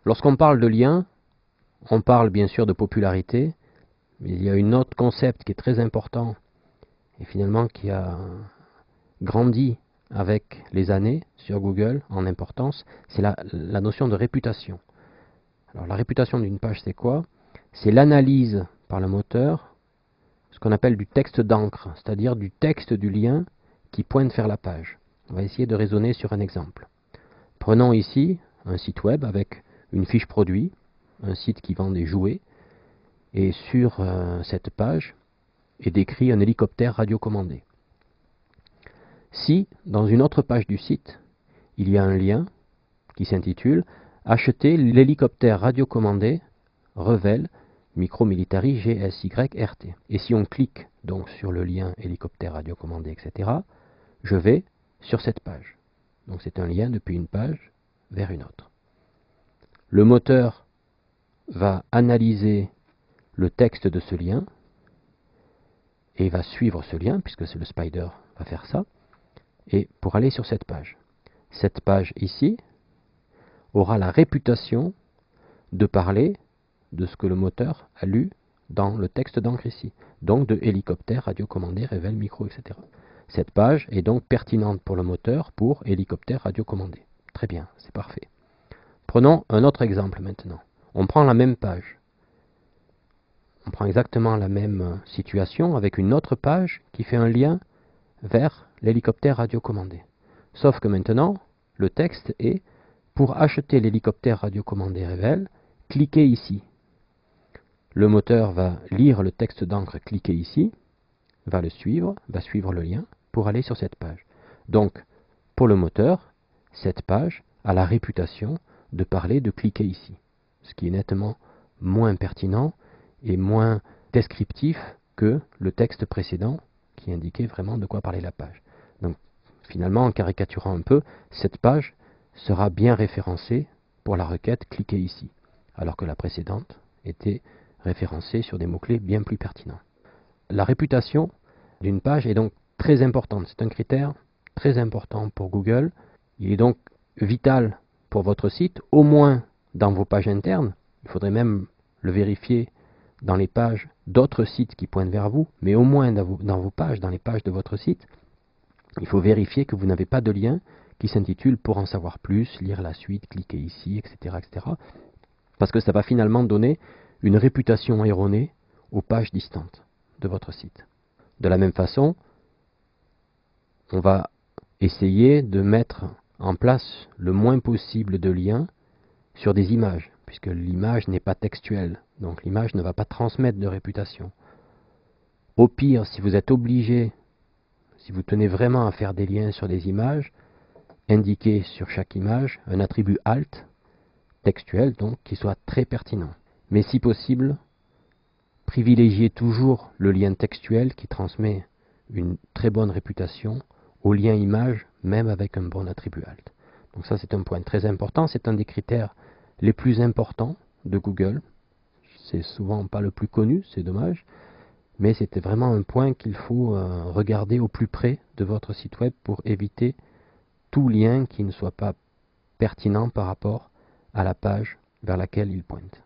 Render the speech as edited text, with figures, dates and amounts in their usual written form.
Lorsqu'on parle de lien, on parle bien sûr de popularité, mais il y a un autre concept qui est très important et finalement qui a grandi avec les années sur Google en importance, c'est la notion de réputation. Alors la réputation d'une page, c'est quoi? C'est l'analyse par le moteur, ce qu'on appelle du texte d'encre, c'est-à-dire du texte du lien qui pointe vers la page. On va essayer de raisonner sur un exemple. Prenons ici un site web avec une fiche produit, un site qui vend des jouets, et sur cette page est décrit un hélicoptère radiocommandé. Si, dans une autre page du site, il y a un lien qui s'intitule Acheter l'hélicoptère radiocommandé Revell Micro Military GSY-RT. Et si on clique donc sur le lien hélicoptère radiocommandé, etc., je vais sur cette page. Donc c'est un lien depuis une page vers une autre. Le moteur va analyser le texte de ce lien et va suivre ce lien, puisque c'est le spider va faire ça, et pour aller sur cette page. Cette page ici aura la réputation de parler de ce que le moteur a lu dans le texte d'encre ici, donc de hélicoptère radiocommandé, Revell micro, etc. Cette page est donc pertinente pour le moteur pour hélicoptère radiocommandé. Très bien, c'est parfait. Prenons un autre exemple maintenant. On prend la même page. On prend exactement la même situation avec une autre page qui fait un lien vers l'hélicoptère radiocommandé. Sauf que maintenant, le texte est pour acheter l'hélicoptère radiocommandé Revell, cliquez ici. Le moteur va lire le texte d'encre cliquez ici, va le suivre, va suivre le lien pour aller sur cette page. Donc, pour le moteur, cette page a la réputation de parler de cliquer ici, ce qui est nettement moins pertinent et moins descriptif que le texte précédent qui indiquait vraiment de quoi parlait la page. Donc, finalement, en caricaturant un peu, cette page sera bien référencée pour la requête cliquez ici, alors que la précédente était référencée sur des mots-clés bien plus pertinents. La réputation d'une page est donc très importante. C'est un critère très important pour Google. Il est donc vital pour votre site, au moins dans vos pages internes. Il faudrait même le vérifier dans les pages d'autres sites qui pointent vers vous, mais au moins dans vos pages, dans les pages de votre site, il faut vérifier que vous n'avez pas de lien qui s'intitule pour en savoir plus, lire la suite, cliquez ici, etc., etc. Parce que ça va finalement donner une réputation erronée aux pages distantes de votre site. De la même façon, on va essayer de mettre en place le moins possible de liens sur des images, puisque l'image n'est pas textuelle, donc l'image ne va pas transmettre de réputation. Au pire, si vous êtes obligé, si vous tenez vraiment à faire des liens sur des images, indiquez sur chaque image un attribut alt, textuel donc, qui soit très pertinent. Mais si possible, privilégiez toujours le lien textuel qui transmet une très bonne réputation au lien image, même avec un bon attribut alt. Donc ça, c'est un point très important. C'est un des critères les plus importants de Google. C'est souvent pas le plus connu, c'est dommage. Mais c'était vraiment un point qu'il faut regarder au plus près de votre site web pour éviter tout lien qui ne soit pas pertinent par rapport à la page vers laquelle il pointe.